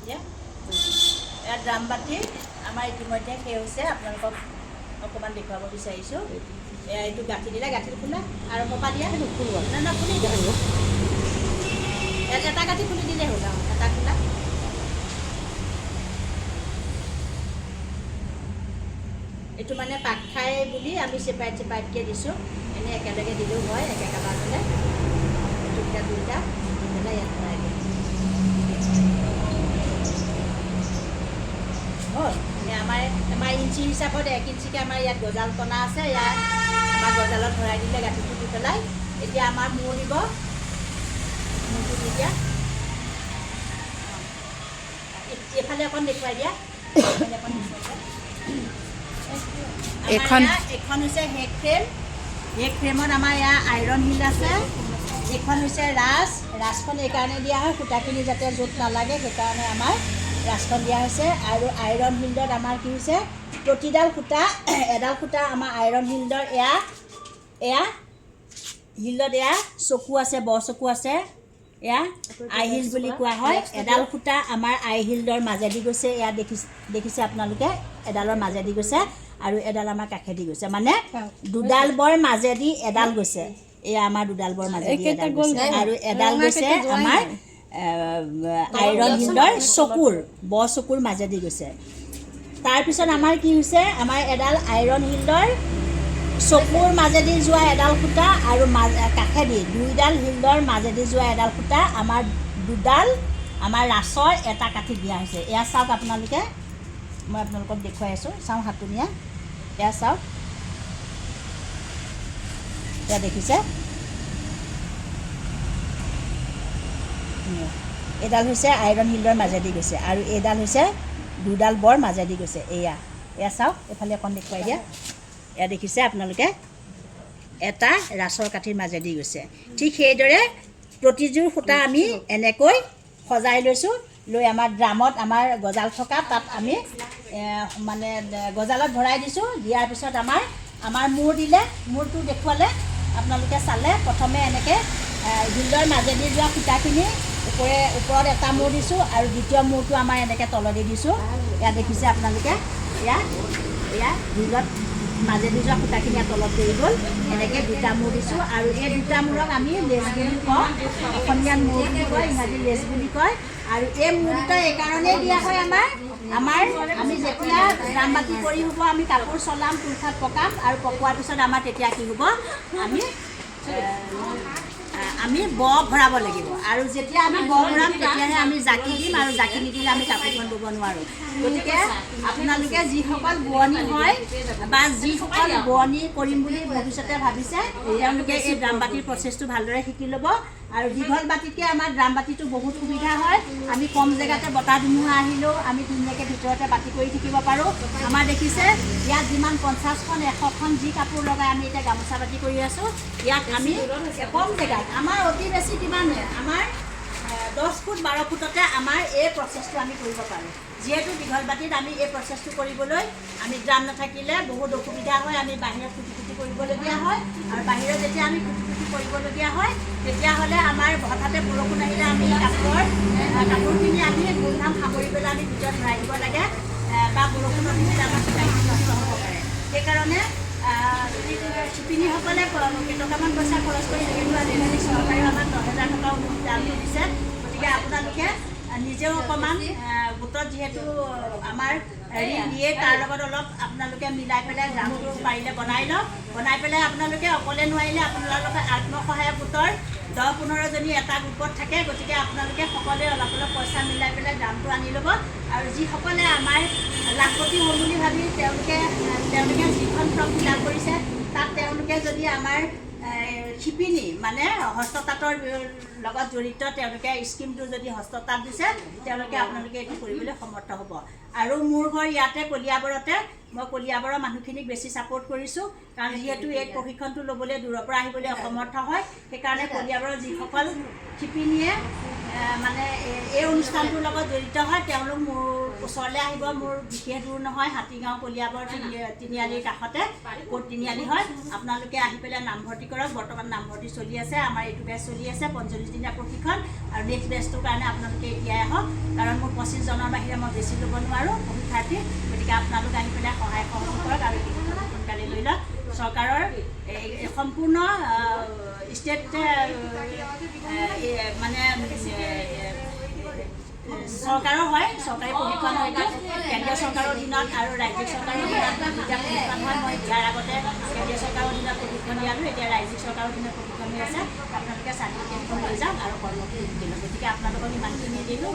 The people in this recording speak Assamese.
এতিয়া ইয়াত ড্ৰামবাতি আমাৰ ইতিমধ্যে শেষ হৈছে আপোনালোকক অকণমান দেখুৱাব বিচাৰিছোঁ এইটো গাঁঠি দিলে গাঁঠি খোলা আৰু কপা দিয়া নোখোলোৱা না খুলি দিয়া ইয়াত এটা গাঁঠি খুলি দিলেই হ'ল আৰু এটা খোলা এইটো মানে পাক খাই বুলি আমি চেপাৰেটকৈ দিছোঁ এনেই একেলগে দিলেও হয় একেবাৰে হ'লে দুটা দুটা দি পেলাই ইয়াত ভৰাই দিওঁ হ'ল আমাৰ ইঞ্চি হিচাপত 1 ইঞ্চিকৈ আমাৰ ইয়াত গজাল টনা আছে ইয়াত আমাৰ গজালত ভৰাই দিলে গাঁঠিটো দি পেলাই এতিয়া আমাৰ মূৰ দিব মূৰটো দি দিয়া এইফালে অকণ দেখুৱাই দিয়া এইফালে অকণ দেখুৱাই দিয়া এইখন হৈছে হেক ফ্ৰেমত আমাৰ ইয়াৰ আইৰণ হিল আছে এইখন হৈছে ৰাছখন এইকাৰণে দিয়া হয় সূতাখিনি যাতে য'ত নালাগে সেইকাৰণে আমাৰ ৰাছখন দিয়া হৈছে আৰু আইৰণ হিল্ডত আমাৰ কি হৈছে প্ৰতিডাল সূতা এডাল সূতা আমাৰ আইৰণ হিল্ডৰ এয়া হিল্ডত এয়া চকু আছে ব চকু আছে এয়া আই হিল বুলি কোৱা হয় এডাল সূতা আমাৰ আই হিল্ডৰ মাজেদি গৈছে এয়া দেখিছে আপোনালোকে এডালৰ মাজেদি গৈছে আৰু এডাল আমাৰ কাষেদি গৈছে মানে দুডাল বৰ মাজেদি এডাল গৈছে এয়া আমাৰ দুডাল বৰ মাজেদি এডাল গৈছে আৰু এডাল গৈছে আমাৰ আইৰণ হিল্ডৰ ব চকুৰ মাজেদি গৈছে তাৰপিছত আমাৰ কি হৈছে আমাৰ এডাল আইৰণ হিল্ডৰ চকুৰ মাজেদি যোৱা এডাল সূতা আৰু কাষেদি দুইডাল হিল্ডৰ মাজেদি যোৱা এডাল সূতা আমাৰ দুডাল আমাৰ ৰাছৰ এটা কাঠি দিয়া হৈছে এয়া চাওক আপোনালোকে মই আপোনালোকক দেখুৱাই আছোঁ চাওঁ হাতোনিয়া এয়া চাওক এয়া দেখিছে এডাল হৈছে আইৰণ হিল্ডৰ মাজেদি গৈছে আৰু এইডাল হৈছে দুডাল বৰ মাজেদি গৈছে এয়া চাওক এইফালে অকণ দেখুৱাই দিয়া এয়া দেখিছে আপোনালোকে এটা ৰাছৰ কাঠিৰ মাজেদি গৈছে ঠিক সেইদৰে প্ৰতিযোৰ সূতা আমি এনেকৈ সজাই লৈছোঁ লৈ আমাৰ ড্ৰামত আমাৰ গজাল থকা তাত আমি মানে গজালত ভৰাই দিছোঁ দিয়াৰ পিছত আমাৰ মূৰ দিলে মূৰটো দেখুৱালে আপোনালোকে চালে প্ৰথমে এনেকৈ হিল্ডৰ মাজেদি যোৱা সূতাখিনি ওপৰত এটা মূৰ দিছোঁ আৰু দ্বিতীয় মূৰটো আমাৰ এনেকৈ তলদি দিছোঁ ইয়াত দেখিছে আপোনালোকে এয়া হিল্ডত মাজেদি যোৱা সূতাখিনি তলত পৰি গ'ল এনেকৈ দুটা মূৰ দিছোঁ আৰু এই দুটা মূৰক আমি লেজ বুলি কওঁ অসমীয়াত মূৰ বুলি কয় ইংৰাজী লেজ বুলি কয় আৰু এই মূৰ দুটা এইকাৰণেই দিয়া হয় আমি যেতিয়া ড্ৰামবাতি কৰি হ'ব আমি কাপোৰ চলাম তুলঠাত পকাম আৰু পকোৱাৰ পিছত আমাৰ তেতিয়া কি হ'ব আমি ব ভৰাব লাগিব আৰু যেতিয়া আমি ব ভৰাম তেতিয়াহে আমি জাকি দিম আৰু জাকি নিদিলে আমি কাপোৰখন ব'ব নোৱাৰোঁ গতিকে আপোনালোকে যিসকল বোৱনী হয় বা যিসকল বোৱনী কৰিম বুলি ভৱিষ্যতে ভাবিছে তেওঁলোকে এই ড্ৰামবাতিৰ প্ৰচেছটো ভালদৰে শিকি ল'ব আৰু দীঘল বাতিতকৈ আমাৰ ড্ৰামবাতিটো বহুত সুবিধা হয় আমি কম জেগাতে বতাহ ধুমুহা আহিলেও আমি ধুনীয়াকৈ ভিতৰতে বাতি কৰি থাকিব পাৰোঁ আমাৰ দেখিছে ইয়াত যিমান 50খন 100খন যি কাপোৰ লগাই আমি এতিয়া গামোচা বাতি কৰি আছোঁ ইয়াত আমি কম জেগাত আমাৰ অতি বেছি কিমান আমাৰ 10 ফুট 12 ফুটতে আমাৰ এই প্ৰচেছটো আমি কৰিব পাৰোঁ যিহেতু দীঘল বাতিত আমি এই প্ৰচেছটো কৰিবলৈ আমি ড্ৰাম নাথাকিলে বহুত অসুবিধা হয় আমি বাহিৰত কুটি কুটি কৰিবলগীয়া হয় আৰু বাহিৰত যেতিয়া আমি কুটি কুটি কৰিবলগীয়া হয় তেতিয়াহ'লে আমাৰ হঠাতে বৰষুণ আহিলে আমি কাপোৰখিনি আমি গোমধাম সামৰি পেলাই আমি ভিতৰত ভৰাই দিব লাগে বা বৰষুণৰ দিনত আমাৰ সূতাখিনি নষ্ট হ'ব পাৰে সেইকাৰণে শিপিনীসকলে কেইটকামান পইচা খৰচ কৰি যিহেতু আজিকালি চৰকাৰে আমাক 10,000 টকা দাম দিছে গতিকে আপোনালোকে নিজেও অকণমান গোটত যিহেতু আমাৰ ঋণ দিয়ে তাৰ লগত অলপ আপোনালোকে মিলাই পেলাই দামটো পাৰিলে বনাই পেলাই আপোনালোকে অকলে নোৱাৰিলে আপোনালোকে আত্মসহায়ক গোটৰ 10-15 জনী এটা গ্ৰুপত থাকে গতিকে আপোনালোকে সকলোৱে অলপ অলপ পইচা মিলাই পেলাই দামটো আনি ল'ব আৰু যিসকলে আমাৰ লাখপতি হ'ম বুলি ভাবি তেওঁলোকে যিখন ফৰ্ম ফিল আপ কৰিছে তাত তেওঁলোকে যদি আমাৰ শিপিনী মানে হস্ততাঁতৰ লগত জড়িত তেওঁলোকে স্কিমটো যদি হস্ততাঁত দিছে তেওঁলোকে আপোনালোকে এইটো কৰিবলৈ সমৰ্থ হ'ব আৰু মোৰ ঘৰ ইয়াতে কলিয়াবৰতে মই কলিয়াবৰৰ মানুহখিনিক বেছি ছাপোৰ্ট কৰিছোঁ কাৰণ যিহেতু এই প্ৰশিক্ষণটো ল'বলৈ দূৰৰ পৰা আহিবলৈ অসমৰ্থ হয় সেইকাৰণে কলিয়াবৰৰ যিসকল শিপিনীয়ে মানে এই অনুষ্ঠানটোৰ লগত জড়িত হয় তেওঁলোক মোৰ ওচৰলৈ আহিব মোৰ বিশেষ দূৰ নহয় হাতীগাঁও কলিয়াবৰ তিনিআলিৰ কাষতে ক'ত তিনিআলি হয় আপোনালোকে আহি পেলাই নামভৰ্তি কৰক বৰ্তমান নামভৰ্তি চলি আছে আমাৰ এইটো বেচ চলি আছে 45 দিনীয়া প্ৰশিক্ষণ আৰু নেক্সট বেচটোৰ কাৰণে আপোনালোকে এতিয়াই আহক কাৰণ মোৰ 25জনৰ বাহিৰে মই বেছি ল'ব নোৱাৰোঁ শিক্ষাৰ্থী গতিকে আপোনালোক আহি পেলাই সহায় সহযোগ কৰক আৰু শিক্ষাটো সোনকালে লৈ লওক চৰকাৰৰ সম্পূৰ্ণ ষ্টেট মানে চৰকাৰৰ হয় চৰকাৰী প্ৰশিক্ষণ হয়তো কেন্দ্ৰীয় চৰকাৰৰ অধীনত আৰু ৰাজ্যিক চৰকাৰৰ অধীনত দুটা প্ৰশিক্ষণ হয় মই ইয়াৰ আগতে কেন্দ্ৰীয় চৰকাৰৰ অধীনত প্ৰশিক্ষণ দিয়ালোঁ এতিয়া ৰাজ্যিক চৰকাৰৰ অধীনত প্ৰশিক্ষণ হৈ আছে আপোনালোকে চাৰ্টিফিকেটখন লৈ যাওক আৰু কৰ্মটো গতিকে আপোনালোকক ইমানখিনি দিলোঁ